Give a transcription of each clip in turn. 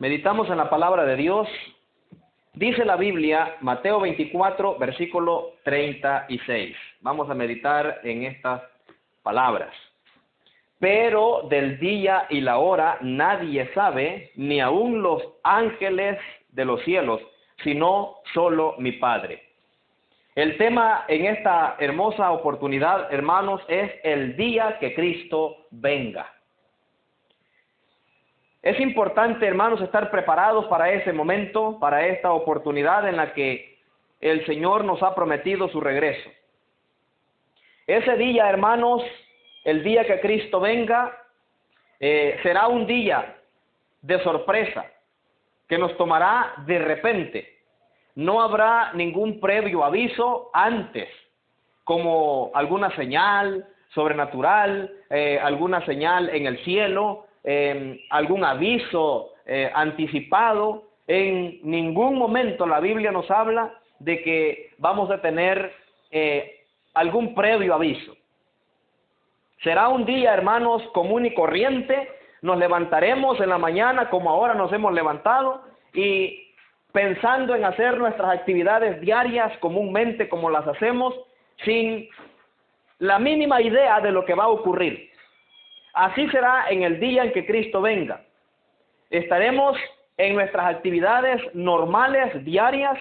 Meditamos en la palabra de Dios. Dice la Biblia, Mateo 24, versículo 36. Vamos a meditar en estas palabras. Pero del día y la hora nadie sabe, ni aun los ángeles de los cielos, sino solo mi Padre. El tema en esta hermosa oportunidad, hermanos, es el día que Cristo venga. Es importante, hermanos, estar preparados para ese momento, para esta oportunidad en la que el Señor nos ha prometido su regreso. Ese día, hermanos, el día que Cristo venga, será un día de sorpresa, que nos tomará de repente. No habrá ningún previo aviso antes, como alguna señal sobrenatural, alguna señal en el cielo, algún aviso anticipado. En ningún momento la Biblia nos habla de que vamos a tener algún previo aviso. Será un día, hermanos, común y corriente. Nos levantaremos en la mañana como ahora nos hemos levantado y pensando en hacer nuestras actividades diarias comúnmente como las hacemos, sin la mínima idea de lo que va a ocurrir. Así será en el día en que Cristo venga. Estaremos en nuestras actividades normales, diarias,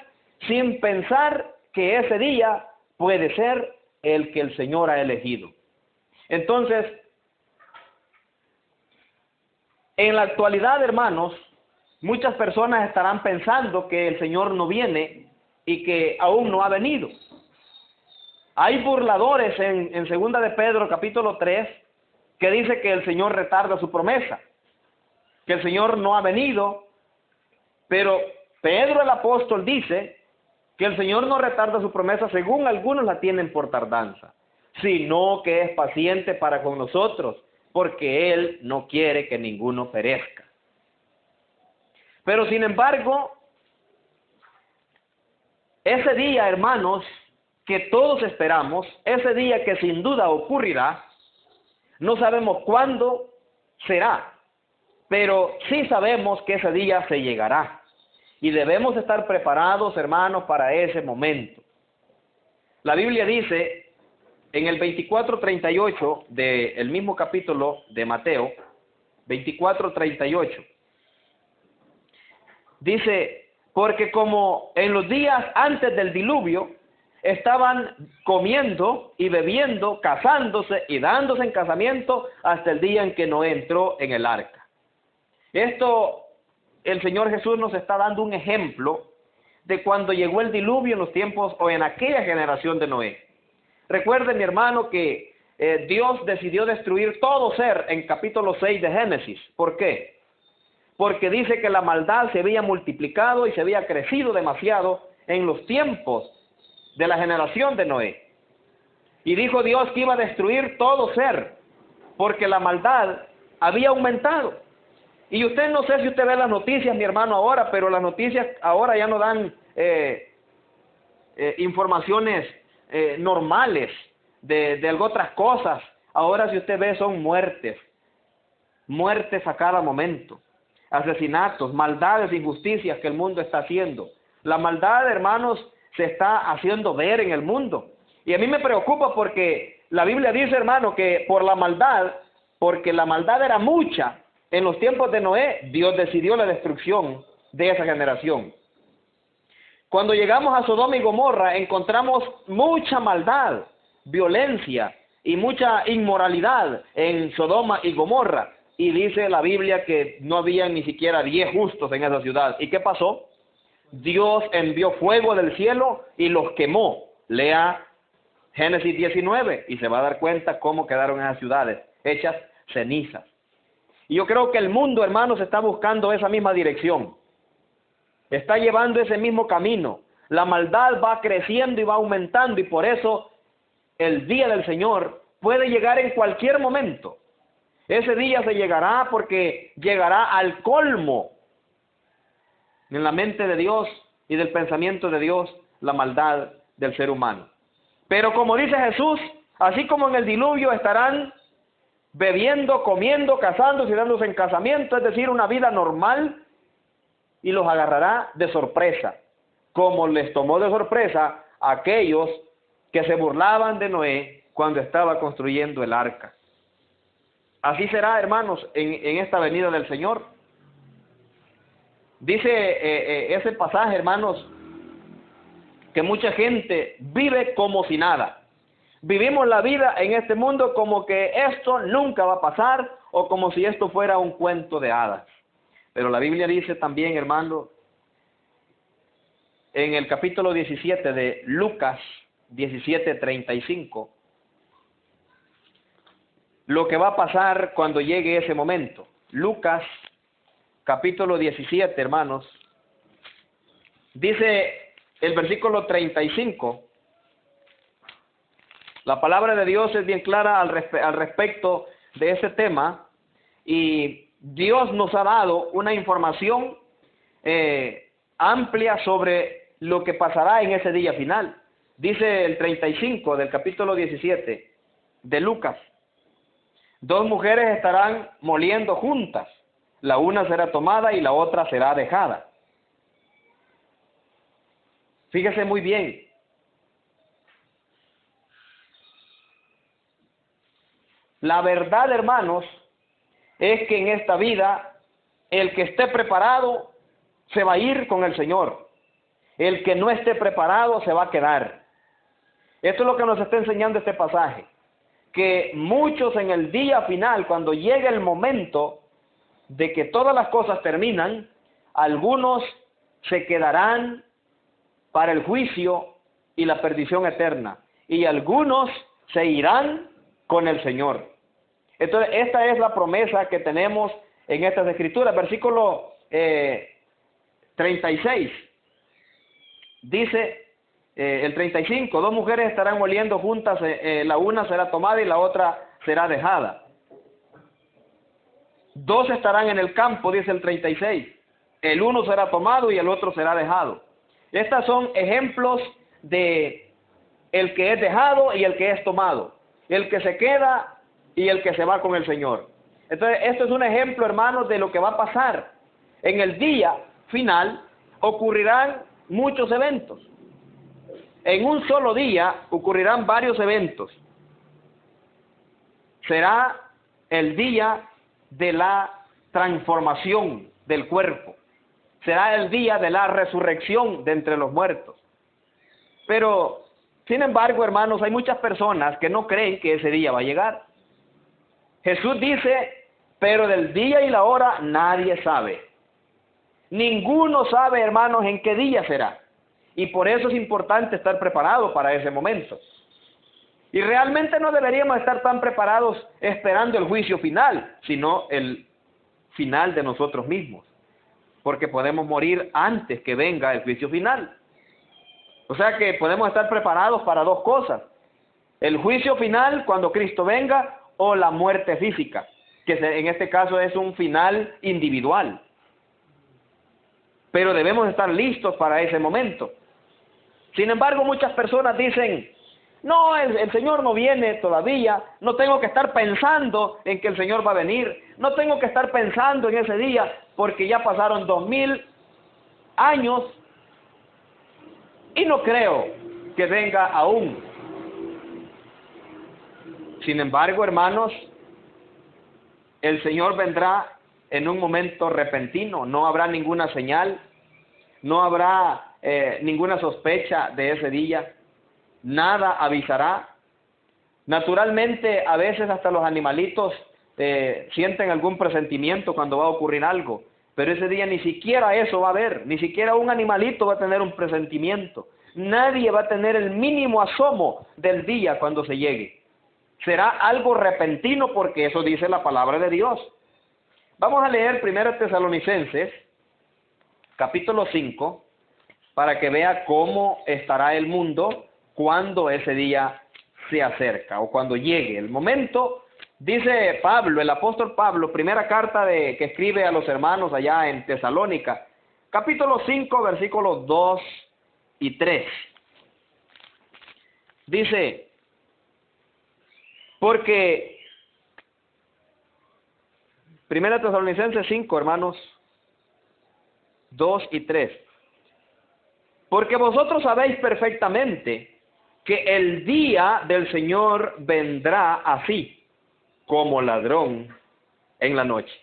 sin pensar que ese día puede ser el que el Señor ha elegido. Entonces, en la actualidad, hermanos, muchas personas estarán pensando que el Señor no viene y que aún no ha venido. Hay burladores en 2 de Pedro, capítulo 3, que dice que el Señor retarda su promesa, que el Señor no ha venido, pero Pedro el apóstol dice que el Señor no retarda su promesa, según algunos la tienen por tardanza, sino que es paciente para con nosotros, porque Él no quiere que ninguno perezca. Pero sin embargo, ese día, hermanos, que todos esperamos, ese día que sin duda ocurrirá, no sabemos cuándo será, pero sí sabemos que ese día se llegará. Y debemos estar preparados, hermanos, para ese momento. La Biblia dice, en el 24:38 del mismo capítulo de Mateo, 24:38, dice, porque como en los días antes del diluvio, estaban comiendo y bebiendo, casándose y dándose en casamiento hasta el día en que Noé entró en el arca. Esto, el Señor Jesús nos está dando un ejemplo de cuando llegó el diluvio en los tiempos o en aquella generación de Noé. Recuerden, mi hermano, que Dios decidió destruir todo ser en capítulo 6 de Génesis. ¿Por qué? Porque dice que la maldad se había multiplicado y se había crecido demasiado en los tiempos de la generación de Noé. Y dijo Dios que iba a destruir todo ser, porque la maldad había aumentado. Y usted, no sé si usted ve las noticias, mi hermano, ahora, pero las noticias ahora ya no dan informaciones normales de algo otras cosas. Ahora, si usted ve, son muertes a cada momento, asesinatos, maldades, injusticias que el mundo está haciendo. La maldad, hermanos, se está haciendo ver en el mundo. Y a mí me preocupa porque la Biblia dice, hermano, que por la maldad, porque la maldad era mucha en los tiempos de Noé, Dios decidió la destrucción de esa generación. Cuando llegamos a Sodoma y Gomorra, encontramos mucha maldad, violencia y mucha inmoralidad en Sodoma y Gomorra. Y dice la Biblia que no había ni siquiera 10 justos en esa ciudad. ¿Y qué pasó? Dios envió fuego del cielo y los quemó. Lea Génesis 19 y se va a dar cuenta cómo quedaron esas ciudades, hechas cenizas. Y yo creo que el mundo, hermanos, está buscando esa misma dirección. Está llevando ese mismo camino. La maldad va creciendo y va aumentando, y por eso el día del Señor puede llegar en cualquier momento. Ese día se llegará porque llegará al colmo en la mente de Dios y del pensamiento de Dios, la maldad del ser humano. Pero como dice Jesús, así como en el diluvio estarán bebiendo, comiendo, casándose y dándose en casamiento, es decir, una vida normal, y los agarrará de sorpresa, como les tomó de sorpresa a aquellos que se burlaban de Noé cuando estaba construyendo el arca. Así será, hermanos, en esta venida del Señor. Dice ese pasaje, hermanos, que mucha gente vive como si nada. Vivimos la vida en este mundo como que esto nunca va a pasar o como si esto fuera un cuento de hadas. Pero la Biblia dice también, hermano, en el capítulo 17 de Lucas 17:35, lo que va a pasar cuando llegue ese momento. Lucas capítulo 17, hermanos, dice el versículo 35, la palabra de Dios es bien clara al respecto de ese tema, y Dios nos ha dado una información amplia sobre lo que pasará en ese día final. Dice el 35 del capítulo 17 de Lucas: dos mujeres estarán moliendo juntas, la una será tomada y la otra será dejada. Fíjese muy bien. La verdad, hermanos, es que en esta vida el que esté preparado se va a ir con el Señor. El que no esté preparado se va a quedar. Esto es lo que nos está enseñando este pasaje. Que muchos en el día final, cuando llegue el momento de que todas las cosas terminan, algunos se quedarán para el juicio y la perdición eterna, y algunos se irán con el Señor. Entonces, esta es la promesa que tenemos en estas escrituras. Versículo 36, dice el 35, dos mujeres estarán moliendo juntas, la una será tomada y la otra será dejada. Dos estarán en el campo, dice el 36, el uno será tomado y el otro será dejado. Estos son ejemplos de el que es dejado y el que es tomado, el que se queda y el que se va con el Señor. Entonces, esto es un ejemplo, hermanos, de lo que va a pasar. En el día final ocurrirán muchos eventos. En un solo día ocurrirán varios eventos. Será el día de la transformación del cuerpo. Será el día de la resurrección de entre los muertos. Pero, sin embargo, hermanos, hay muchas personas que no creen que ese día va a llegar. Jesús dice, pero del día y la hora nadie sabe. Ninguno sabe, hermanos, en qué día será. Y por eso es importante estar preparado para ese momento. Y realmente no deberíamos estar tan preparados esperando el juicio final, sino el final de nosotros mismos. Porque podemos morir antes que venga el juicio final. O sea que podemos estar preparados para dos cosas: el juicio final cuando Cristo venga, o la muerte física, que en este caso es un final individual. Pero debemos estar listos para ese momento. Sin embargo, muchas personas dicen, no, el Señor no viene todavía, no tengo que estar pensando en que el Señor va a venir, no tengo que estar pensando en ese día, porque ya pasaron 2000 años y no creo que venga aún. Sin embargo, hermanos, el Señor vendrá en un momento repentino, no habrá ninguna señal, no habrá ninguna sospecha de ese día, nada avisará. Naturalmente, a veces hasta los animalitos sienten algún presentimiento cuando va a ocurrir algo, pero ese día ni siquiera eso va a haber, ni siquiera un animalito va a tener un presentimiento, nadie va a tener el mínimo asomo del día cuando se llegue. Será algo repentino porque eso dice la palabra de Dios. Vamos a leer 1 Tesalonicenses, capítulo 5, para que vea cómo estará el mundo cuando ese día se acerca o cuando llegue el momento. Dice Pablo, el apóstol Pablo, primera carta que escribe a los hermanos allá en Tesalónica, capítulo 5, versículos 2 y 3. Dice, porque, 1 Tesalonicenses 5, hermanos, 2 y 3. Porque vosotros sabéis perfectamente que el día del Señor vendrá así, como ladrón en la noche.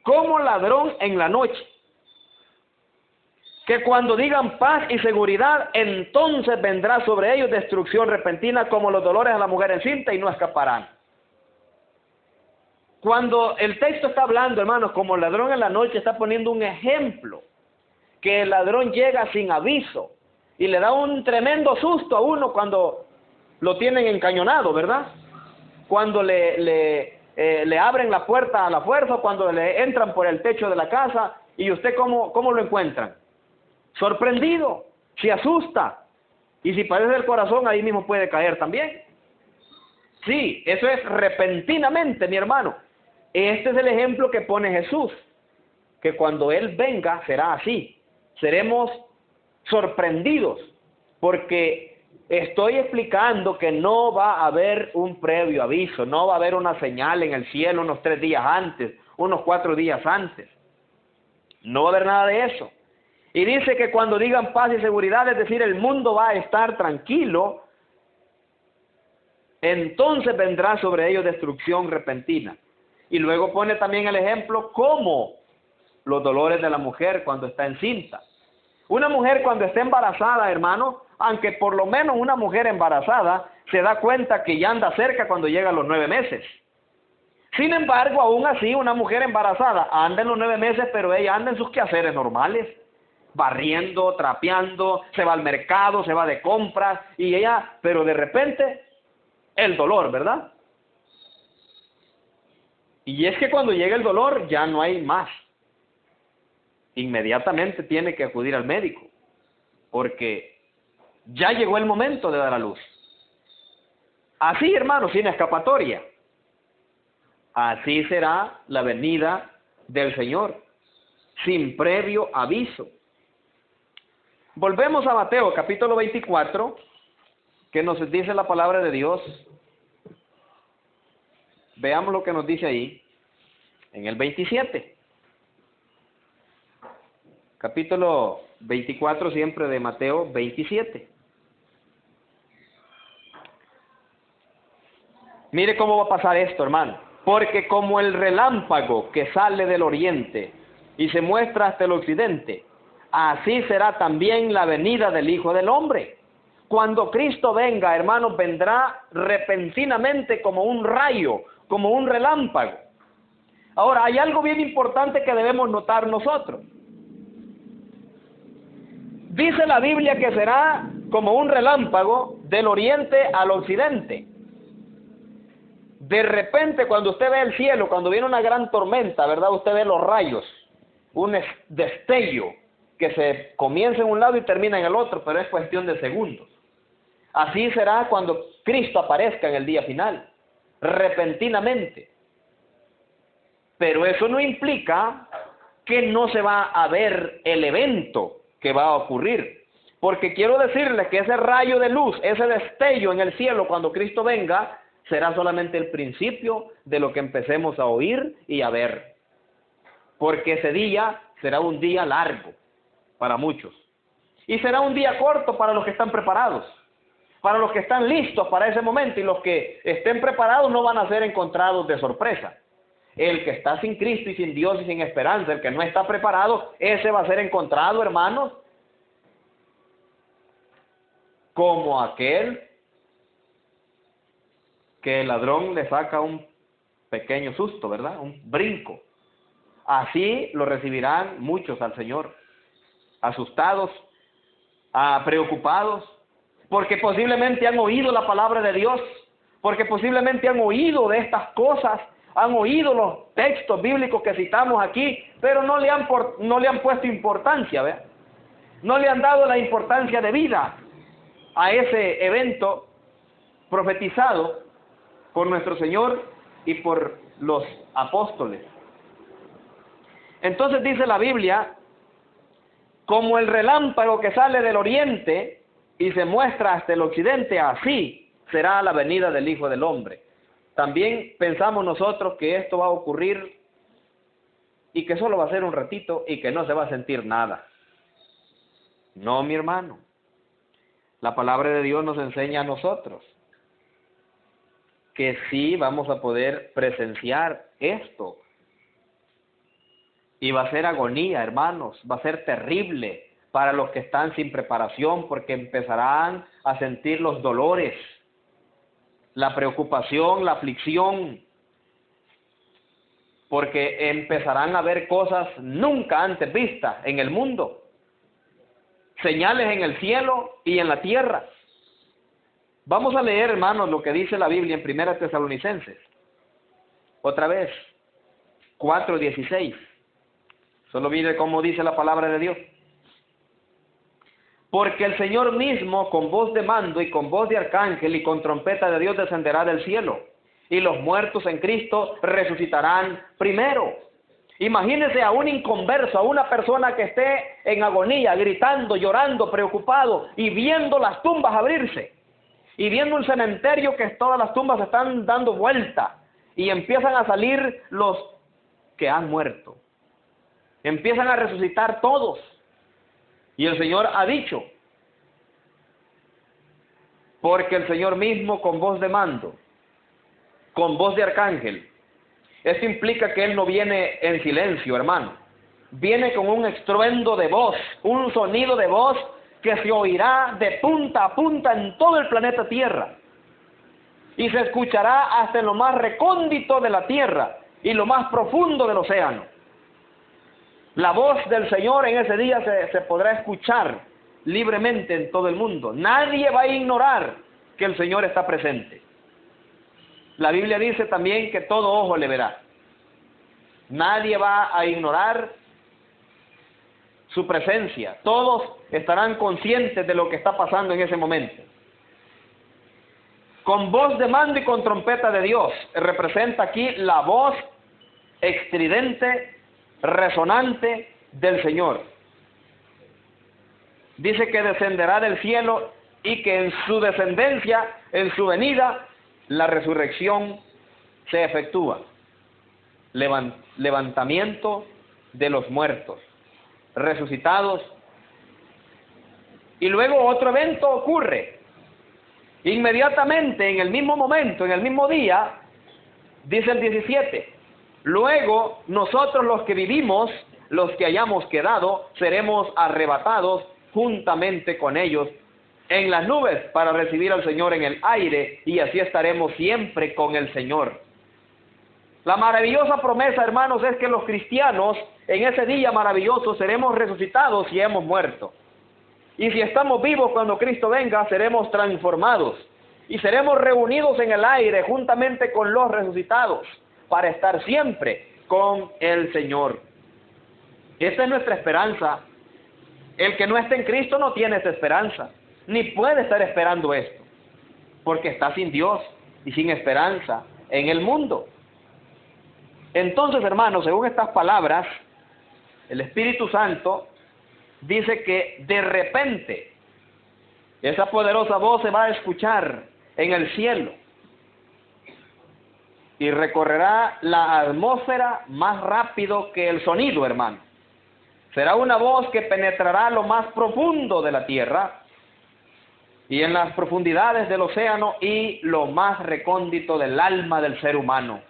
Como ladrón en la noche. Que cuando digan paz y seguridad, entonces vendrá sobre ellos destrucción repentina como los dolores a la mujer encinta y no escaparán. Cuando el texto está hablando, hermanos, como ladrón en la noche, está poniendo un ejemplo. Que el ladrón llega sin aviso y le da un tremendo susto a uno cuando lo tienen encañonado, ¿verdad? Cuando le abren la puerta a la fuerza, cuando le entran por el techo de la casa, y usted ¿cómo lo encuentran? Sorprendido, se asusta, y si padece el corazón, ahí mismo puede caer también. Sí, eso es repentinamente, mi hermano. Este es el ejemplo que pone Jesús, que cuando Él venga será así. Seremos sorprendidos, porque estoy explicando que no va a haber un previo aviso, no va a haber una señal en el cielo unos 3 días antes, unos 4 días antes. No va a haber nada de eso. Y dice que cuando digan paz y seguridad, es decir, el mundo va a estar tranquilo, entonces vendrá sobre ellos destrucción repentina. Y luego pone también el ejemplo como los dolores de la mujer cuando está encinta. Una mujer cuando está embarazada, hermano, aunque por lo menos una mujer embarazada se da cuenta que ya anda cerca cuando llega a los 9 meses. Sin embargo, aún así, una mujer embarazada anda en los 9 meses, pero ella anda en sus quehaceres normales, barriendo, trapeando, se va al mercado, se va de compras, y ella, pero de repente, el dolor, ¿verdad? Y es que cuando llega el dolor ya no hay más. Inmediatamente tiene que acudir al médico, porque ya llegó el momento de dar a luz. Así, hermano, sin escapatoria. Así será la venida del Señor, sin previo aviso. Volvemos a Mateo, capítulo 24, que nos dice la palabra de Dios. Veamos lo que nos dice ahí, en el 27. Capítulo 24 siempre de Mateo 27. Mire cómo va a pasar esto, hermano. Porque como el relámpago que sale del oriente y se muestra hasta el occidente, así será también la venida del Hijo del Hombre. Cuando Cristo venga, hermanos, vendrá repentinamente como un rayo, como un relámpago. Ahora, hay algo bien importante que debemos notar nosotros. Dice la Biblia que será como un relámpago del oriente al occidente. De repente, cuando usted ve el cielo, cuando viene una gran tormenta, ¿verdad? Usted ve los rayos, un destello que se comienza en un lado y termina en el otro, pero es cuestión de segundos. Así será cuando Cristo aparezca en el día final, repentinamente. Pero eso no implica que no se va a ver el evento que va a ocurrir. Porque quiero decirles que ese rayo de luz, ese destello en el cielo cuando Cristo venga, será solamente el principio de lo que empecemos a oír y a ver. Porque ese día será un día largo para muchos. Y será un día corto para los que están preparados, para los que están listos para ese momento, y los que estén preparados no van a ser encontrados de sorpresa. El que está sin Cristo y sin Dios y sin esperanza, el que no está preparado, ese va a ser encontrado, hermanos, como aquel que el ladrón le saca un pequeño susto, ¿verdad? Un brinco. Así lo recibirán muchos al Señor, asustados, preocupados, porque posiblemente han oído la palabra de Dios, porque posiblemente han oído de estas cosas, han oído los textos bíblicos que citamos aquí, pero no le han puesto importancia, ¿verdad? No le han dado la importancia de vida a ese evento profetizado por nuestro Señor y por los apóstoles. Entonces dice la Biblia, como el relámpago que sale del oriente y se muestra hasta el occidente, así será la venida del Hijo del Hombre. También pensamos nosotros que esto va a ocurrir y que solo va a ser un ratito y que no se va a sentir nada. No, mi hermano. La palabra de Dios nos enseña a nosotros que sí vamos a poder presenciar esto. Y va a ser agonía, hermanos, va a ser terrible para los que están sin preparación, porque empezarán a sentir los dolores, la preocupación, la aflicción, porque empezarán a ver cosas nunca antes vistas en el mundo, señales en el cielo y en la tierra. Vamos a leer, hermanos, lo que dice la Biblia en 1 Tesalonicenses. Otra vez, 4:16. Solo mire cómo dice la palabra de Dios. Porque el Señor mismo, con voz de mando y con voz de arcángel y con trompeta de Dios, descenderá del cielo, y los muertos en Cristo resucitarán primero. Imagínese a un inconverso, a una persona que esté en agonía, gritando, llorando, preocupado, y viendo las tumbas abrirse, y viendo un cementerio que todas las tumbas están dando vuelta, y empiezan a salir los que han muerto. Empiezan a resucitar todos. Y el Señor ha dicho, porque el Señor mismo con voz de mando, con voz de arcángel. Esto implica que Él no viene en silencio, hermano. Viene con un estruendo de voz, un sonido de voz que se oirá de punta a punta en todo el planeta Tierra. Y se escuchará hasta en lo más recóndito de la tierra y lo más profundo del océano. La voz del Señor en ese día se podrá escuchar libremente en todo el mundo. Nadie va a ignorar que el Señor está presente. La Biblia dice también que todo ojo le verá. Nadie va a ignorar su presencia. Todos estarán conscientes de lo que está pasando en ese momento. Con voz de mando y con trompeta de Dios, representa aquí la voz estridente, resonante del Señor. Dice que descenderá del cielo y que en su descendencia, en su venida, la resurrección se efectúa. Levantamiento de los muertos, resucitados. Y luego otro evento ocurre. Inmediatamente, en el mismo momento, en el mismo día, dice el 17, luego nosotros los que vivimos, los que hayamos quedado, seremos arrebatados juntamente con ellos en las nubes para recibir al Señor en el aire, y así estaremos siempre con el Señor. La maravillosa promesa, hermanos, es que los cristianos en ese día maravilloso seremos resucitados y hemos muerto. Y si estamos vivos cuando Cristo venga, seremos transformados y seremos reunidos en el aire juntamente con los resucitados para estar siempre con el Señor. Esta es nuestra esperanza. El que no esté en Cristo no tiene esa esperanza, ni puede estar esperando esto, porque está sin Dios y sin esperanza en el mundo. Entonces, hermanos, según estas palabras, el Espíritu Santo dice que de repente esa poderosa voz se va a escuchar en el cielo y recorrerá la atmósfera más rápido que el sonido, hermano. Será una voz que penetrará lo más profundo de la tierra y en las profundidades del océano y lo más recóndito del alma del ser humano.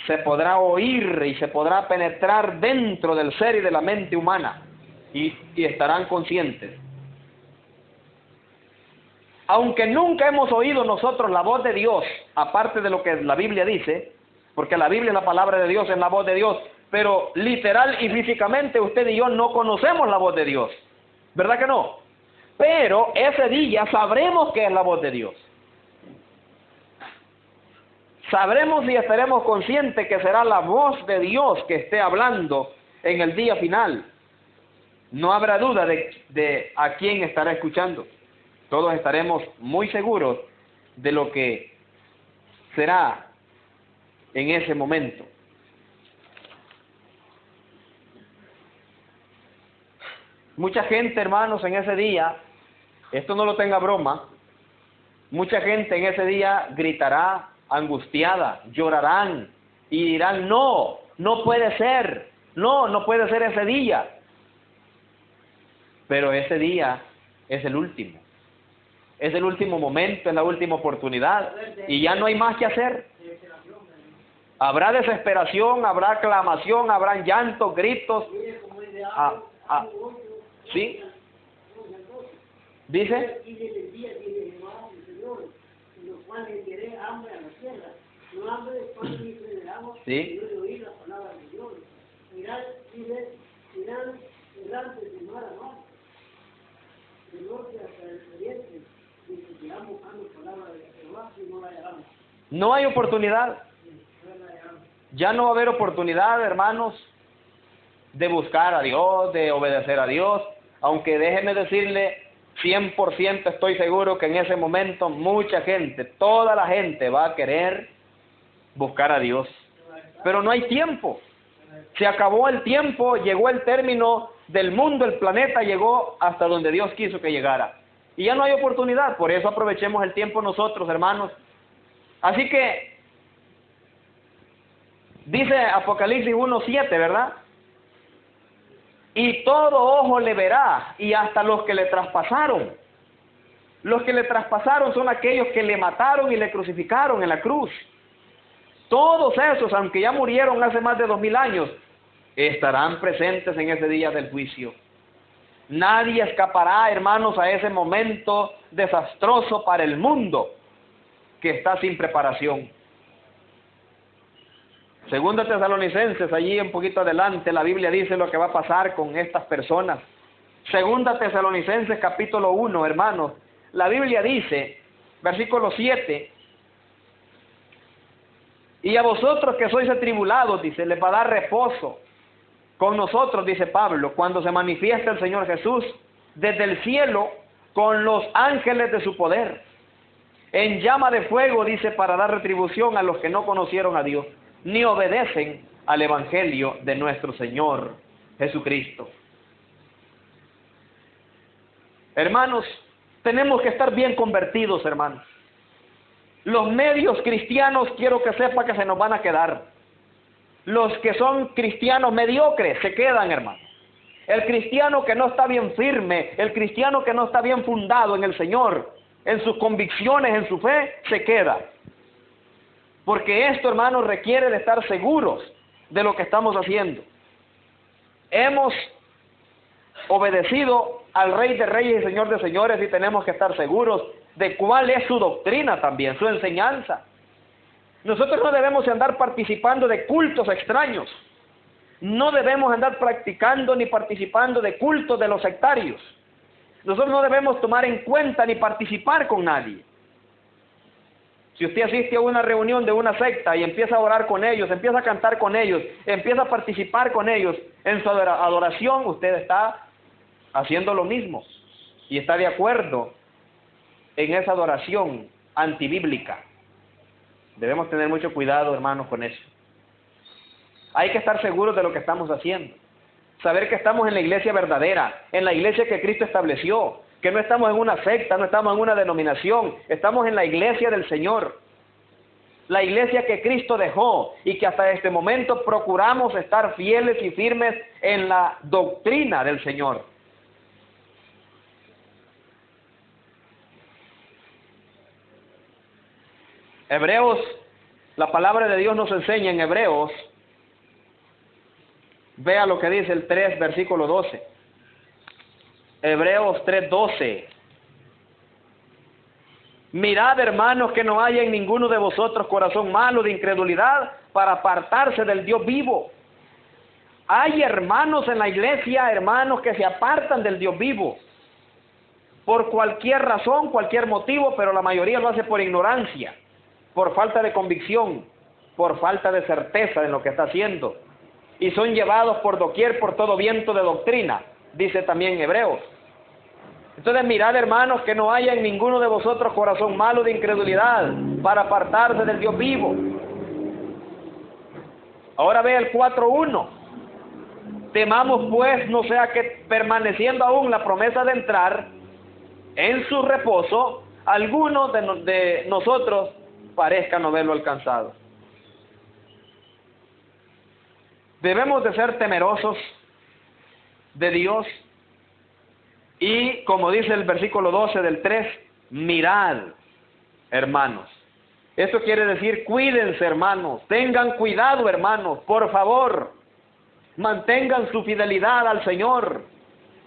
Se podrá oír y se podrá penetrar dentro del ser y de la mente humana y estarán conscientes. Aunque nunca hemos oído nosotros la voz de Dios, aparte de lo que la Biblia dice, porque la Biblia es la palabra de Dios, es la voz de Dios, pero literal y físicamente usted y yo no conocemos la voz de Dios, ¿verdad que no? Pero ese día sabremos que es la voz de Dios. Sabremos y estaremos conscientes que será la voz de Dios que esté hablando en el día final. No habrá duda de a quién estará escuchando. Todos estaremos muy seguros de lo que será en ese momento. Mucha gente, hermanos, en ese día, esto no lo tenga broma, mucha gente en ese día gritará angustiada, llorarán y dirán, no puede ser, No, no puede ser ese día. Pero ese día es el último. Es el último momento, es la última oportunidad. Y ya no hay más que hacer. Habrá desesperación, habrá aclamación, habrán llantos, gritos. ¿Sí? Dice. Sí. No hay oportunidad. Ya no va a haber oportunidad, hermanos, de buscar a Dios, de obedecer a Dios. Aunque déjeme decirle, 100% estoy seguro que en ese momento mucha gente, toda la gente va a querer buscar a Dios. Pero no hay tiempo. Se acabó el tiempo, llegó el término del mundo, el planeta llegó hasta donde Dios quiso que llegara. Y ya no hay oportunidad, por eso aprovechemos el tiempo nosotros, hermanos. Así que, dice Apocalipsis 1:7, ¿verdad? Y todo ojo le verá, y hasta los que le traspasaron. Los que le traspasaron son aquellos que le mataron y le crucificaron en la cruz. Todos esos, aunque ya murieron hace más de 2000 años, estarán presentes en ese día del juicio. Nadie escapará, hermanos, a ese momento desastroso para el mundo que está sin preparación. Segunda Tesalonicenses, allí un poquito adelante, la Biblia dice lo que va a pasar con estas personas. Segunda Tesalonicenses capítulo 1, hermanos, la Biblia dice, versículo 7, y a vosotros que sois atribulados, dice, les va a dar reposo con nosotros, dice Pablo, cuando se manifiesta el Señor Jesús desde el cielo con los ángeles de su poder, en llama de fuego, dice, para dar retribución a los que no conocieron a Dios, ni obedecen al Evangelio de nuestro Señor Jesucristo. Hermanos, tenemos que estar bien convertidos, hermanos. Los medios cristianos, quiero que sepa que se nos van a quedar. Los que son cristianos mediocres se quedan, hermanos. El cristiano que no está bien firme, el cristiano que no está bien fundado en el Señor, en sus convicciones, en su fe, se queda. Porque esto, hermanos, requiere de estar seguros de lo que estamos haciendo. Hemos obedecido al Rey de Reyes y Señor de Señores y tenemos que estar seguros de cuál es su doctrina también, su enseñanza. Nosotros no debemos andar participando de cultos extraños. No debemos andar practicando ni participando de cultos de los sectarios. Nosotros no debemos tomar en cuenta ni participar con nadie. Si usted asiste a una reunión de una secta y empieza a orar con ellos, empieza a cantar con ellos, empieza a participar con ellos en su adoración, usted está haciendo lo mismo y está de acuerdo en esa adoración antibíblica. Debemos tener mucho cuidado, hermanos, con eso. Hay que estar seguros de lo que estamos haciendo. Saber que estamos en la iglesia verdadera, en la iglesia que Cristo estableció, que no estamos en una secta, no estamos en una denominación, estamos en la iglesia del Señor. La iglesia que Cristo dejó y que hasta este momento procuramos estar fieles y firmes en la doctrina del Señor. Hebreos, la palabra de Dios nos enseña en Hebreos, vea lo que dice el 3, versículo 12. Hebreos 3:12. Mirad, hermanos, que no haya en ninguno de vosotros corazón malo de incredulidad para apartarse del Dios vivo. Hay hermanos en la iglesia, hermanos que se apartan del Dios vivo por cualquier razón, cualquier motivo, pero la mayoría lo hace por ignorancia, por falta de convicción, por falta de certeza en lo que está haciendo, y son llevados por doquier por todo viento de doctrina, dice también Hebreos. Entonces mirad, hermanos, que no haya en ninguno de vosotros corazón malo de incredulidad para apartarse del Dios vivo. Ahora ve el 4:1. Temamos pues, no sea que permaneciendo aún la promesa de entrar en su reposo, alguno de nosotros parezca no haberlo alcanzado. Debemos de ser temerosos de Dios y, como dice el versículo 12 del 3, mirad, hermanos. Esto quiere decir, cuídense, hermanos, tengan cuidado, hermanos, por favor, mantengan su fidelidad al Señor,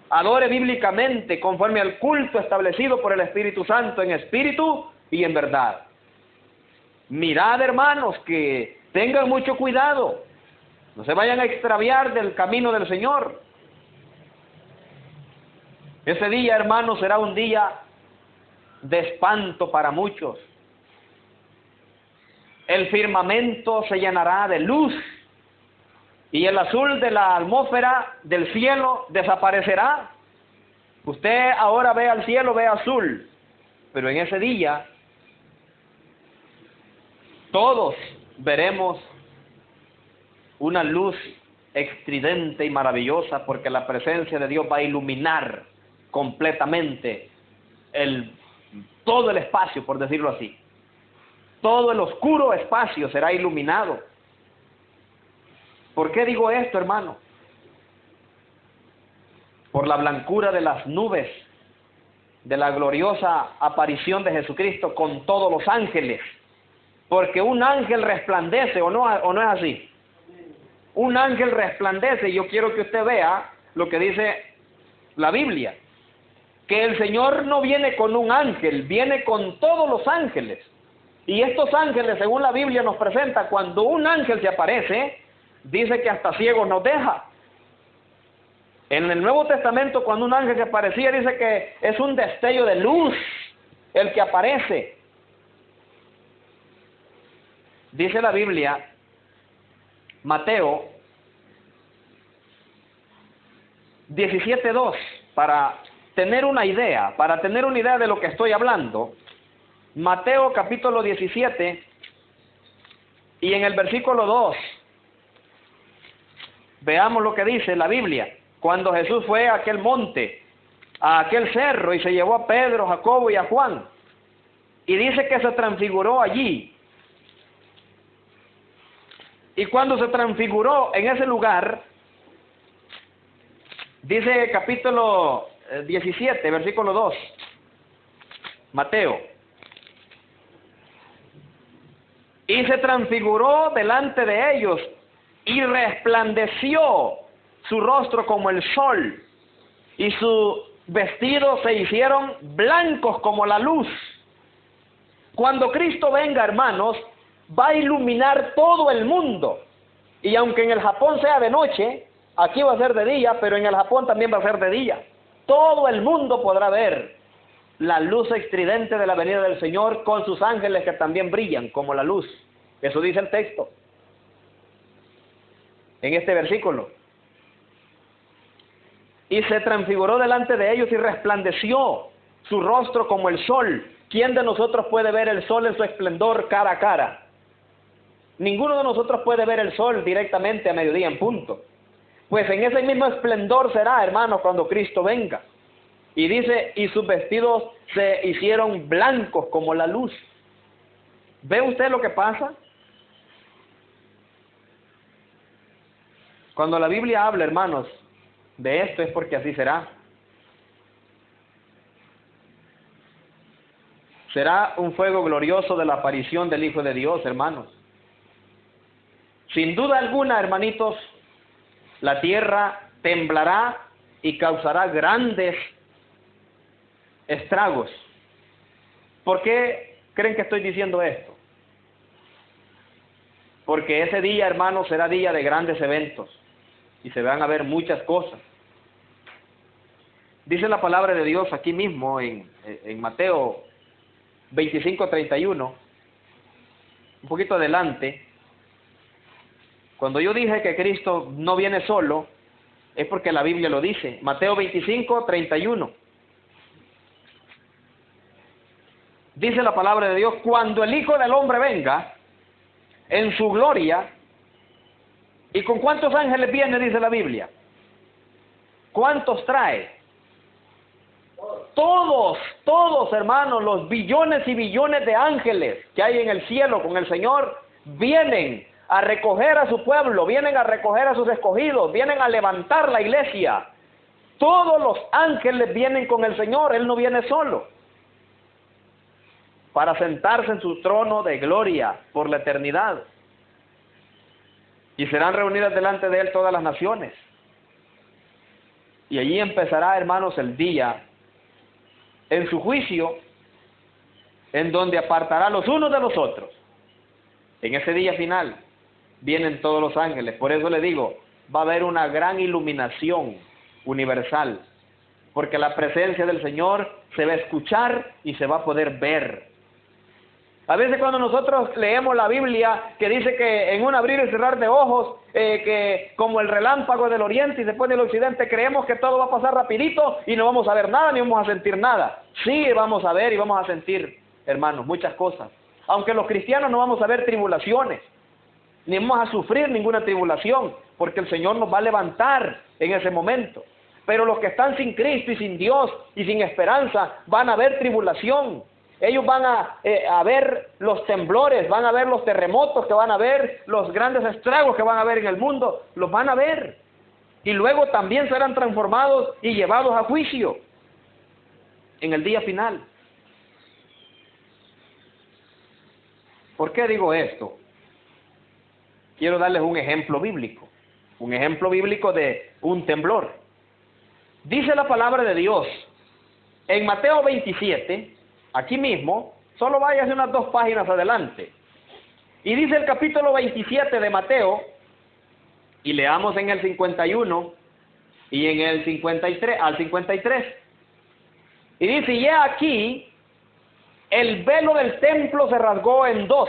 adore bíblicamente conforme al culto establecido por el Espíritu Santo en espíritu y en verdad. Mirad, hermanos, que tengan mucho cuidado, no se vayan a extraviar del camino del Señor. Ese día, hermanos, será un día de espanto para muchos. El firmamento se llenará de luz y el azul de la atmósfera del cielo desaparecerá. Usted ahora ve al cielo, ve azul, pero en ese día todos veremos una luz estridente y maravillosa, porque la presencia de Dios va a iluminar completamente todo el espacio, por decirlo así. Todo el oscuro espacio será iluminado. ¿Por qué digo esto, hermano? Por la blancura de las nubes, de la gloriosa aparición de Jesucristo con todos los ángeles. Porque un ángel resplandece, ¿o no es así? Un ángel resplandece, y yo quiero que usted vea lo que dice la Biblia. Que el Señor no viene con un ángel, viene con todos los ángeles. Y estos ángeles, según la Biblia nos presenta, cuando un ángel se aparece, dice que hasta ciegos nos deja. En el Nuevo Testamento, cuando un ángel se aparecía, dice que es un destello de luz el que aparece. Dice la Biblia, Mateo 17:2, para tener una idea de lo que estoy hablando. Mateo capítulo 17 y en el versículo 2, veamos lo que dice la Biblia. Cuando Jesús fue a aquel monte, a aquel cerro, y se llevó a Pedro, Jacobo y a Juan, y dice que se transfiguró allí. Y cuando se transfiguró en ese lugar, dice capítulo 17, versículo 2, Mateo. Y se transfiguró delante de ellos, y resplandeció su rostro como el sol, y sus vestidos se hicieron blancos como la luz. Cuando Cristo venga, hermanos, va a iluminar todo el mundo. Y aunque en el Japón sea de noche, aquí va a ser de día, pero en el Japón también va a ser de día. Todo el mundo podrá ver la luz estridente de la venida del Señor con sus ángeles que también brillan como la luz. Eso dice el texto en este versículo. Y se transfiguró delante de ellos y resplandeció su rostro como el sol. ¿Quién de nosotros puede ver el sol en su esplendor cara a cara? Ninguno de nosotros puede ver el sol directamente a mediodía en punto. Pues en ese mismo esplendor será, hermanos, cuando Cristo venga. Y dice, y sus vestidos se hicieron blancos como la luz. ¿Ve usted lo que pasa? Cuando la Biblia habla, hermanos, de esto es porque así será. Será un fuego glorioso de la aparición del Hijo de Dios, hermanos. Sin duda alguna, hermanitos, la tierra temblará y causará grandes estragos. ¿Por qué creen que estoy diciendo esto? Porque ese día, hermanos, será día de grandes eventos y se van a ver muchas cosas. Dice la palabra de Dios aquí mismo en Mateo 25:31, un poquito adelante. Cuando yo dije que Cristo no viene solo, es porque la Biblia lo dice. Mateo 25:31. Dice la palabra de Dios, cuando el Hijo del Hombre venga en su gloria, ¿y con cuántos ángeles viene? Dice la Biblia. ¿Cuántos trae? Todos, hermanos, los billones y billones de ángeles que hay en el cielo con el Señor, vienen a recoger a su pueblo, vienen a recoger a sus escogidos, vienen a levantar la iglesia. Todos los ángeles vienen con el Señor, Él no viene solo, para sentarse en su trono de gloria por la eternidad. Y serán reunidas delante de Él todas las naciones. Y allí empezará, hermanos, el día en su juicio, en donde apartará los unos de los otros. En ese día final vienen todos los ángeles. Por eso le digo, va a haber una gran iluminación universal, porque la presencia del Señor se va a escuchar y se va a poder ver. A veces cuando nosotros leemos la Biblia, que dice que en un abrir y cerrar de ojos, que como el relámpago del oriente y después del occidente, creemos que todo va a pasar rapidito y no vamos a ver nada ni vamos a sentir nada. Sí, vamos a ver y vamos a sentir, hermanos, muchas cosas. Aunque los cristianos no vamos a ver tribulaciones, ni vamos a sufrir ninguna tribulación, porque el Señor nos va a levantar en ese momento. Pero los que están sin Cristo y sin Dios y sin esperanza, van a ver tribulación. Ellos van a ver los temblores, van a ver los terremotos que van a ver, los grandes estragos que van a ver en el mundo, los van a ver. Y luego también serán transformados y llevados a juicio en el día final. ¿Por qué digo esto? Quiero darles un ejemplo bíblico de un temblor. Dice la palabra de Dios en Mateo 27, aquí mismo, solo váyase unas 2 páginas adelante. Y dice el capítulo 27 de Mateo, y leamos en el 51 y en el 53, al 53. Y dice, y he aquí, el velo del templo se rasgó en 2,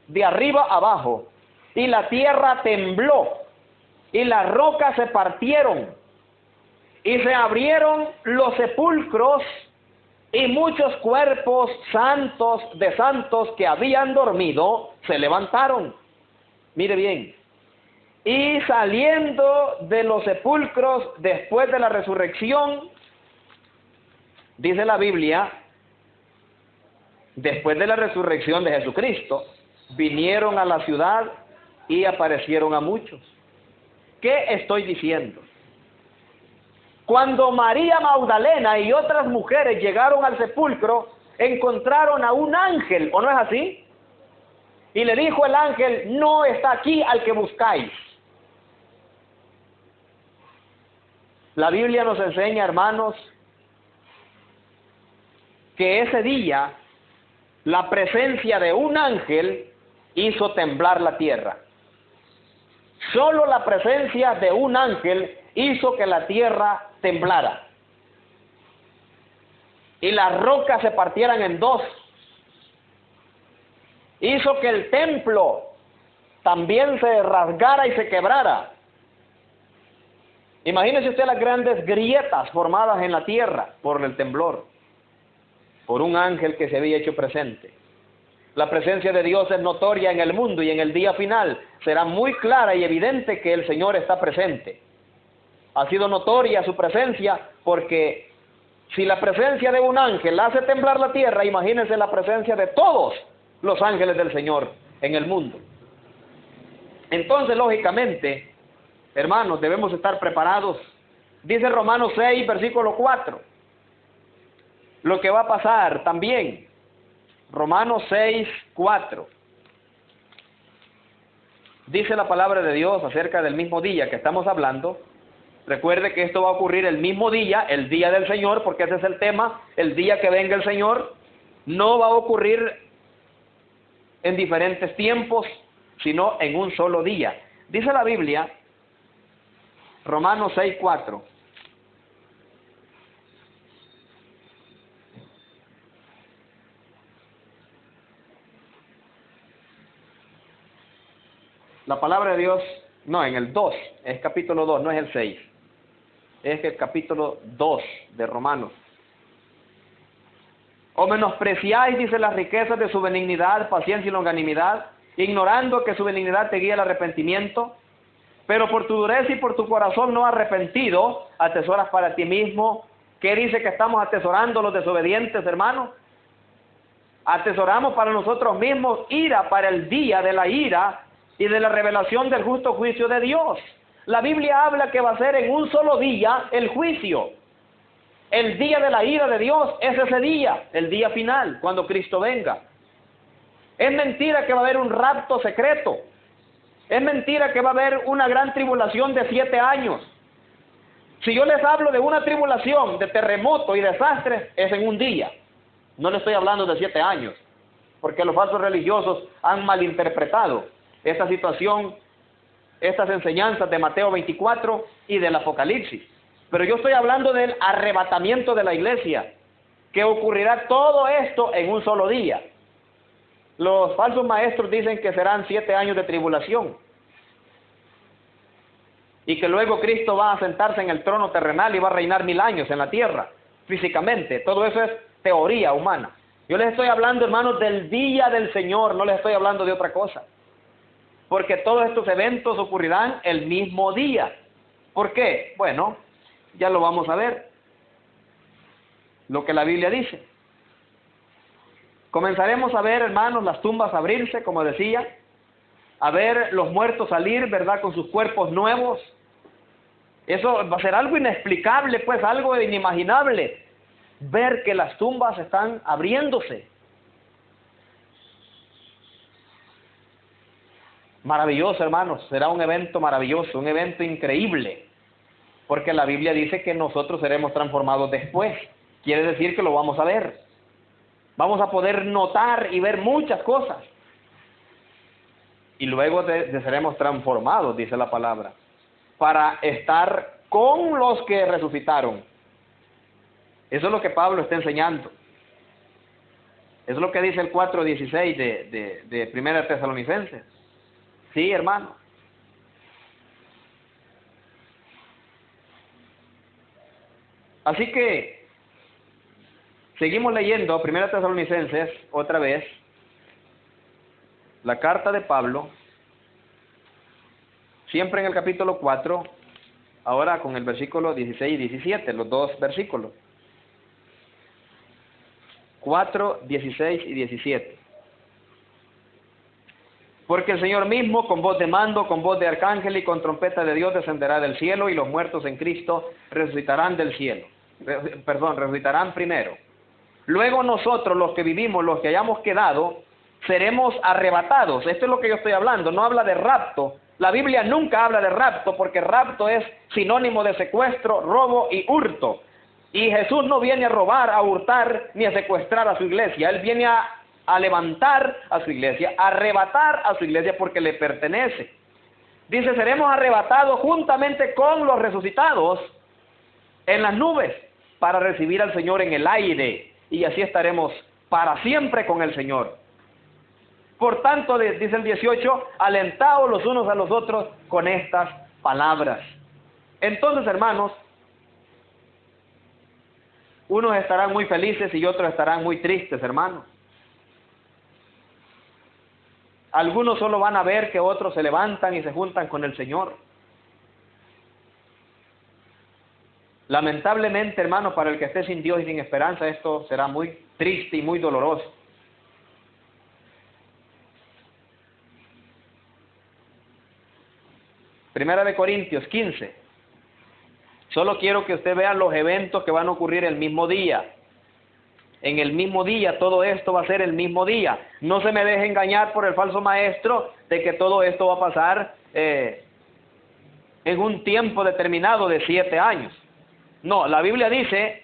de arriba abajo, y la tierra tembló, y las rocas se partieron, y se abrieron los sepulcros, y muchos cuerpos santos de santos que habían dormido se levantaron. Mire bien. Y saliendo de los sepulcros después de la resurrección, dice la Biblia, después de la resurrección de Jesucristo, vinieron a la ciudad y aparecieron a muchos. ¿Qué estoy diciendo? Cuando María Magdalena y otras mujeres llegaron al sepulcro, encontraron a un ángel, ¿o no es así? Y le dijo el ángel, no está aquí al que buscáis. La Biblia nos enseña, hermanos, que ese día la presencia de un ángel hizo temblar la tierra. Solo la presencia de un ángel hizo que la tierra temblara. Y las rocas se partieran en 2. Hizo que el templo también se rasgara y se quebrara. Imagínese usted las grandes grietas formadas en la tierra por el temblor, por un ángel que se había hecho presente. La presencia de Dios es notoria en el mundo y en el día final será muy clara y evidente que el Señor está presente. Ha sido notoria su presencia porque si la presencia de un ángel hace temblar la tierra, imagínense la presencia de todos los ángeles del Señor en el mundo. Entonces, lógicamente, hermanos, debemos estar preparados. Dice Romanos 6, versículo 4. Lo que va a pasar también. Romanos 6, 4. Dice la palabra de Dios acerca del mismo día que estamos hablando. Recuerde que esto va a ocurrir el mismo día, el día del Señor, porque ese es el tema, el día que venga el Señor. No va a ocurrir en diferentes tiempos, sino en un solo día. Dice la Biblia, Romanos 6, 4. La palabra de Dios, no, en el 2, es capítulo 2, no es el 6. Es el capítulo 2 de Romanos. O menospreciáis, dice, las riquezas de su benignidad, paciencia y longanimidad, ignorando que su benignidad te guía al arrepentimiento, pero por tu dureza y por tu corazón no arrepentido, atesoras para ti mismo. ¿Qué dice que estamos atesorando los desobedientes, hermanos? Atesoramos para nosotros mismos ira para el día de la ira y de la revelación del justo juicio de Dios. La Biblia habla que va a ser en un solo día el juicio. El día de la ira de Dios es ese día, el día final, cuando Cristo venga. Es mentira que va a haber un rapto secreto. Es mentira que va a haber una gran tribulación de 7 años. Si yo les hablo de una tribulación, de terremoto y desastres, es en un día. No les estoy hablando de 7 años, porque los falsos religiosos han malinterpretado esta situación, estas enseñanzas de Mateo 24 y del Apocalipsis. Pero yo estoy hablando del arrebatamiento de la iglesia, que ocurrirá todo esto en un solo día. Los falsos maestros dicen que serán 7 años de tribulación, y que luego Cristo va a sentarse en el trono terrenal y va a reinar 1000 años en la tierra, físicamente. Todo eso es teoría humana. Yo les estoy hablando, hermanos, del día del Señor, no les estoy hablando de otra cosa. Porque todos estos eventos ocurrirán el mismo día. ¿Por qué? Bueno, ya lo vamos a ver. Lo que la Biblia dice. Comenzaremos a ver, hermanos, las tumbas abrirse, como decía, a ver los muertos salir, ¿verdad?, con sus cuerpos nuevos. Eso va a ser algo inexplicable, pues, algo inimaginable, ver que las tumbas están abriéndose. Maravilloso, hermanos, será un evento maravilloso, un evento increíble, porque la Biblia dice que nosotros seremos transformados después. Quiere decir que lo vamos a ver. Vamos a poder notar y ver muchas cosas. Y luego seremos transformados, dice la palabra, para estar con los que resucitaron. Eso es lo que Pablo está enseñando. Eso es lo que dice el 4:16 de Primera Tesalonicenses. Sí, hermano. Así que seguimos leyendo Primera Tesalonicenses otra vez. La carta de Pablo, siempre en el capítulo 4, ahora con el versículo 16 y 17, los dos versículos. 4, 16 y 17. Porque el Señor mismo, con voz de mando, con voz de arcángel y con trompeta de Dios, descenderá del cielo, y los muertos en Cristo resucitarán del cielo. Resucitarán primero. Luego nosotros, los que vivimos, los que hayamos quedado, seremos arrebatados. Esto es lo que yo estoy hablando, no habla de rapto. La Biblia nunca habla de rapto, porque rapto es sinónimo de secuestro, robo y hurto. Y Jesús no viene a robar, a hurtar, ni a secuestrar a su iglesia. Él viene a levantar a su iglesia, a arrebatar a su iglesia porque le pertenece. Dice, seremos arrebatados juntamente con los resucitados en las nubes para recibir al Señor en el aire. Y así estaremos para siempre con el Señor. Por tanto, dice el 18, alentaos los unos a los otros con estas palabras. Entonces, hermanos, unos estarán muy felices y otros estarán muy tristes, hermanos. Algunos solo van a ver que otros se levantan y se juntan con el Señor. Lamentablemente, hermanos, para el que esté sin Dios y sin esperanza, esto será muy triste y muy doloroso. Primera de Corintios 15. Solo quiero que usted vea los eventos que van a ocurrir el mismo día. En el mismo día, todo esto va a ser el mismo día. No se me deje engañar por el falso maestro de que todo esto va a pasar en un tiempo determinado de 7 años. No, la Biblia dice,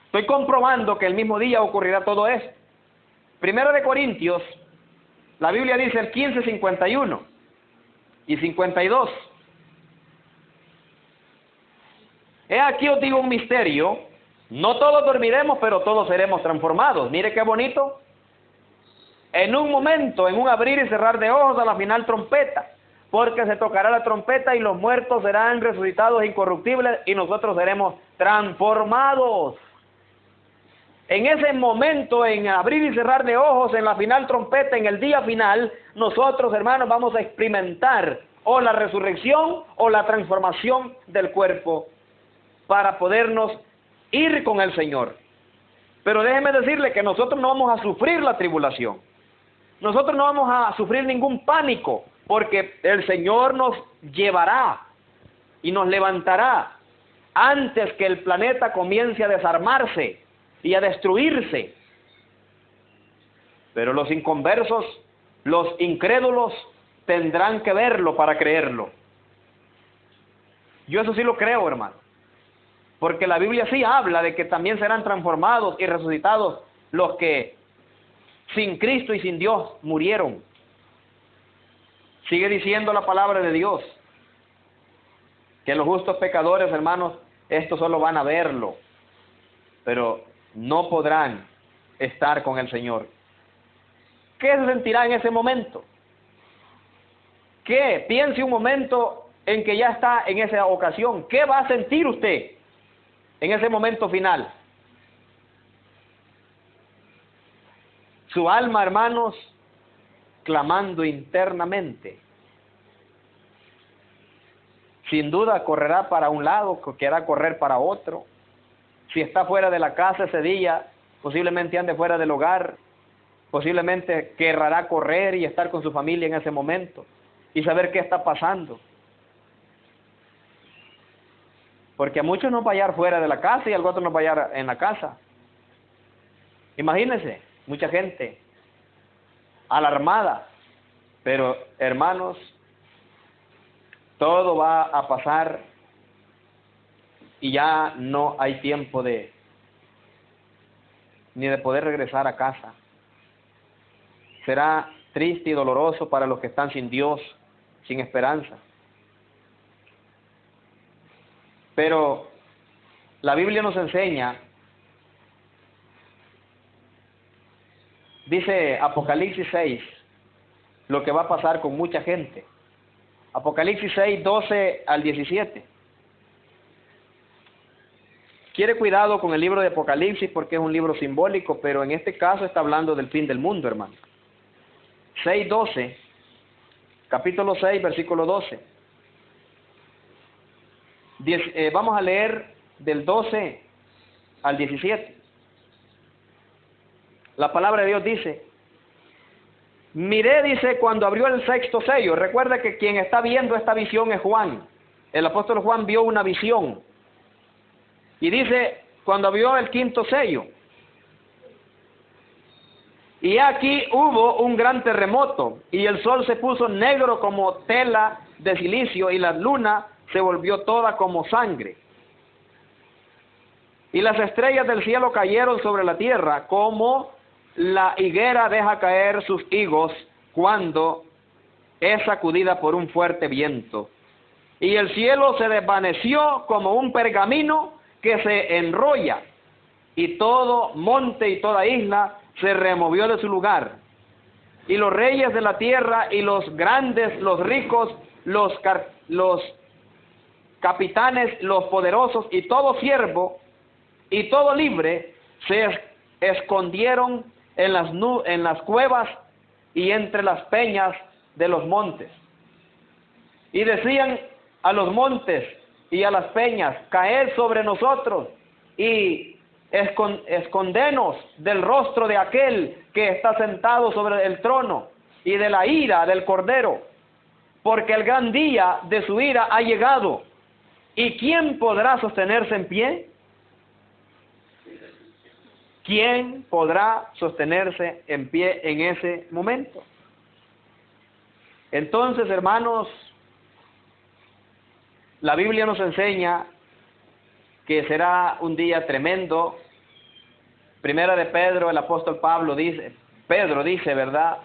estoy comprobando que el mismo día ocurrirá todo esto. Primera de Corintios, la Biblia dice el 15, 51 y 52. He aquí os digo un misterio, no todos dormiremos, pero todos seremos transformados. Mire qué bonito. En un momento, en un abrir y cerrar de ojos, a la final trompeta, porque se tocará la trompeta y los muertos serán resucitados incorruptibles y nosotros seremos transformados. En ese momento, en abrir y cerrar de ojos, en la final trompeta, en el día final, nosotros, hermanos, vamos a experimentar o la resurrección o la transformación del cuerpo para podernos ir con el Señor. Pero déjeme decirle que nosotros no vamos a sufrir la tribulación. Nosotros no vamos a sufrir ningún pánico, porque el Señor nos llevará y nos levantará antes que el planeta comience a desarmarse y a destruirse. Pero los inconversos, los incrédulos, tendrán que verlo para creerlo. Yo eso sí lo creo, hermano, porque la Biblia sí habla de que también serán transformados y resucitados los que sin Cristo y sin Dios murieron. Sigue diciendo la palabra de Dios que los justos pecadores, hermanos, esto solo van a verlo, pero no podrán estar con el Señor. ¿Qué se sentirá en ese momento? ¿Qué? Piense un momento en que ya está en esa ocasión. ¿Qué va a sentir usted en ese momento final? Su alma, hermanos, clamando internamente. Sin duda correrá para un lado, querrá correr para otro. Si está fuera de la casa ese día, posiblemente ande fuera del hogar, posiblemente querrá correr y estar con su familia en ese momento y saber qué está pasando. Porque a muchos nos va a hallar fuera de la casa y a otros nos va a hallar en la casa. Imagínense, mucha gente alarmada, pero hermanos, todo va a pasar y ya no hay tiempo ni de poder regresar a casa. Será triste y doloroso para los que están sin Dios, sin esperanza. Pero la Biblia nos enseña, dice Apocalipsis 6, lo que va a pasar con mucha gente. Apocalipsis 6, 12 al 17. Quiere cuidado con el libro de Apocalipsis porque es un libro simbólico, pero en este caso está hablando del fin del mundo, hermano. 6, 12, capítulo 6, versículo 12. Vamos a leer del 12 al 17. La palabra de Dios dice: miré, dice, cuando abrió el sexto sello. Recuerda que quien está viendo esta visión es Juan. El apóstol Juan vio una visión. Y dice, cuando abrió el quinto sello. Y aquí hubo un gran terremoto, y el sol se puso negro como tela de silicio, y la luna se volvió toda como sangre. Y las estrellas del cielo cayeron sobre la tierra, como la higuera deja caer sus higos cuando es sacudida por un fuerte viento. Y el cielo se desvaneció como un pergamino que se enrolla, y todo monte y toda isla se removió de su lugar. Y los reyes de la tierra y los grandes, los ricos, los capitanes, los poderosos y todo siervo y todo libre se escondieron en las cuevas y entre las peñas de los montes. Y decían a los montes y a las peñas: caed sobre nosotros y escondenos del rostro de aquel que está sentado sobre el trono y de la ira del Cordero, porque el gran día de su ira ha llegado. ¿Y quién podrá sostenerse en pie? ¿Quién podrá sostenerse en pie en ese momento? Entonces, hermanos, la Biblia nos enseña que será un día tremendo. Primera de Pedro, el apóstol Pedro dice, ¿verdad?,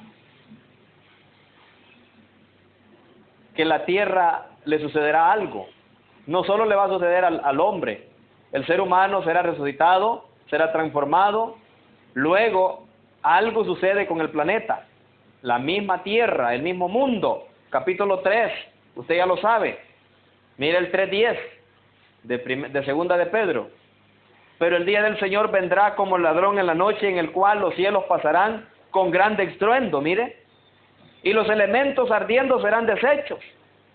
que la tierra le sucederá algo. No solo le va a suceder al hombre, el ser humano será resucitado, será transformado. Luego algo sucede con el planeta, la misma tierra, el mismo mundo. Capítulo 3, usted ya lo sabe. Mire el 3:10 de segunda de Pedro. Pero el día del Señor vendrá como ladrón en la noche, en el cual los cielos pasarán con grande estruendo, mire, y los elementos ardiendo serán deshechos,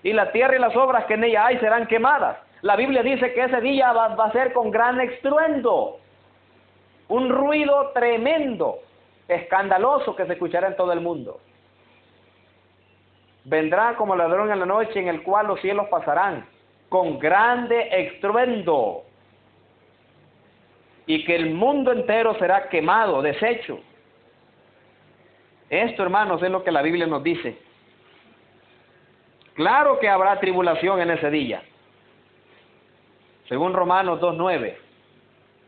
y la tierra y las obras que en ella hay serán quemadas. La Biblia dice que ese día va a ser con gran estruendo, un ruido tremendo, escandaloso, que se escuchará en todo el mundo. vendrá como ladrón en la noche, en el cual los cielos pasarán con grande estruendo, y que el mundo entero será quemado, deshecho. Esto, hermanos, es lo que la Biblia nos dice. Claro que habrá tribulación en ese día. Según Romanos 2:9,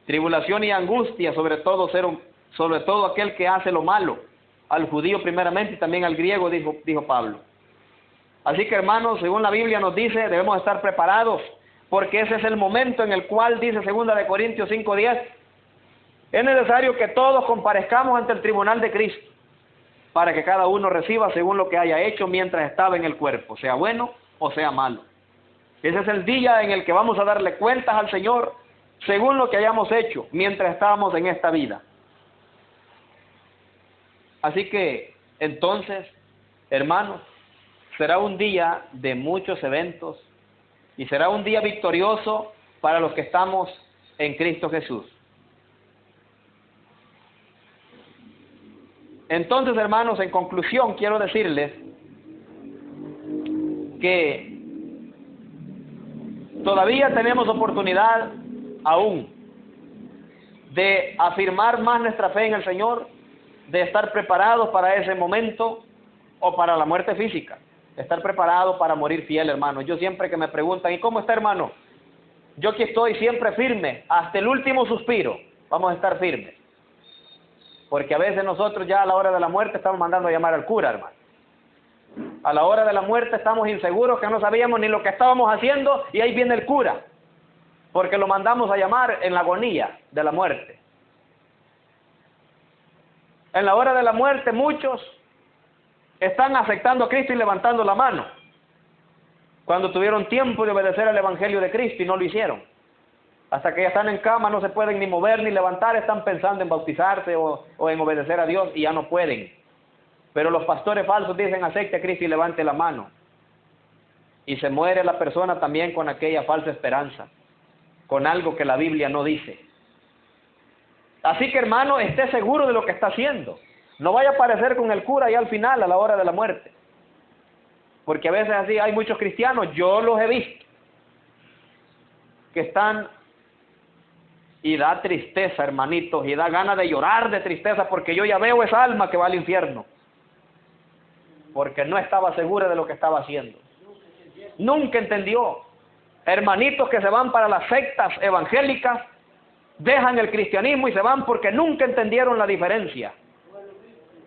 tribulación y angustia sobre todo aquel que hace lo malo, al judío primeramente y también al griego, dijo Pablo. Así que, hermanos, según la Biblia nos dice, debemos estar preparados, porque ese es el momento en el cual, dice 2 de Corintios 5:10, es necesario que todos comparezcamos ante el tribunal de Cristo, para que cada uno reciba según lo que haya hecho mientras estaba en el cuerpo, sea bueno o sea malo. Ese es el día en el que vamos a darle cuentas al Señor según lo que hayamos hecho mientras estábamos en esta vida. Así que, entonces, hermanos, será un día de muchos eventos y será un día victorioso para los que estamos en Cristo Jesús. Entonces, hermanos, en conclusión, quiero decirles que todavía tenemos oportunidad aún de afirmar más nuestra fe en el Señor, de estar preparados para ese momento o para la muerte física, de estar preparados para morir fiel, hermano. Yo siempre que me preguntan, ¿y cómo está, hermano? Yo aquí estoy siempre firme, hasta el último suspiro, vamos a estar firmes. Porque a veces nosotros ya a la hora de la muerte estamos mandando a llamar al cura, hermano. A la hora de la muerte estamos inseguros, que no sabíamos ni lo que estábamos haciendo, y ahí viene el cura, porque lo mandamos a llamar en la agonía de la muerte. En la hora de la muerte muchos están aceptando a Cristo y levantando la mano, cuando tuvieron tiempo de obedecer al Evangelio de Cristo y no lo hicieron. Hasta que ya están en cama, no se pueden ni mover ni levantar, están pensando en bautizarse o en obedecer a Dios y ya no pueden. Pero los pastores falsos dicen, acepte a Cristo y levante la mano. Y se muere la persona también con aquella falsa esperanza, con algo que la Biblia no dice. Así que, hermano, esté seguro de lo que está haciendo. No vaya a aparecer con el cura ya al final, a la hora de la muerte. Porque a veces así hay muchos cristianos, yo los he visto, que están, y da tristeza, hermanitos, y da ganas de llorar de tristeza, porque yo ya veo esa alma que va al infierno, porque no estaba segura de lo que estaba haciendo. Nunca entendió. Hermanitos que se van para las sectas evangélicas, dejan el cristianismo y se van porque nunca entendieron la diferencia.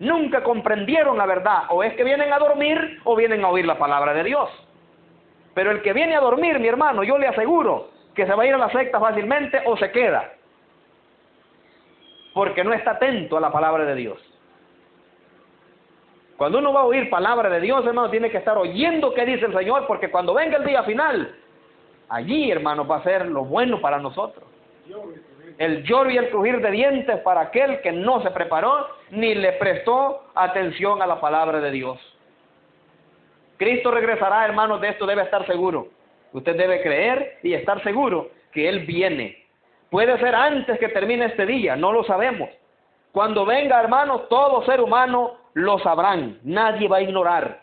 Nunca comprendieron la verdad. O es que vienen a dormir o vienen a oír la palabra de Dios. Pero el que viene a dormir, mi hermano, yo le aseguro que se va a ir a la secta fácilmente o se queda, porque no está atento a la palabra de Dios. Cuando uno va a oír palabra de Dios, hermano, tiene que estar oyendo qué dice el Señor, porque cuando venga el día final, allí, hermano, va a ser lo bueno para nosotros. El lloro y el crujir de dientes para aquel que no se preparó ni le prestó atención a la palabra de Dios. Cristo regresará, hermanos, de esto debe estar seguro. Usted debe creer y estar seguro que Él viene. Puede ser antes que termine este día, no lo sabemos. Cuando venga, hermanos, todo ser humano lo sabrán. Nadie va a ignorar.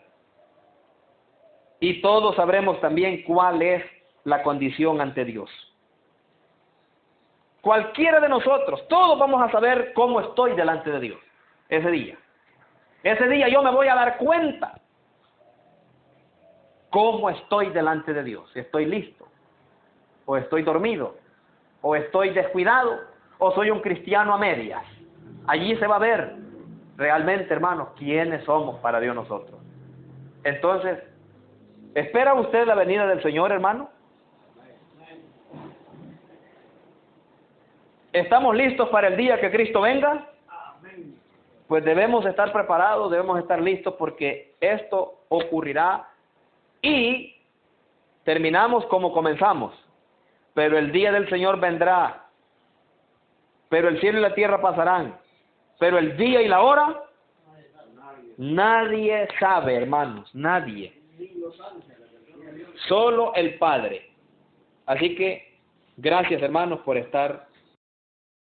Y todos sabremos también cuál es la condición ante Dios. Cualquiera de nosotros, todos vamos a saber cómo estoy delante de Dios ese día. Ese día yo me voy a dar cuenta cómo estoy delante de Dios. Si estoy listo, o estoy dormido, o estoy descuidado, o soy un cristiano a medias. Allí se va a ver realmente, hermanos, quiénes somos para Dios nosotros. Entonces, ¿espera usted la venida del Señor, hermano? ¿Estamos listos para el día que Cristo venga? Pues debemos estar preparados, debemos estar listos, porque esto ocurrirá y terminamos como comenzamos. Pero el día del Señor vendrá, pero el cielo y la tierra pasarán, pero el día y la hora nadie sabe, hermanos, nadie, solo el Padre. Así que gracias, hermanos, por estar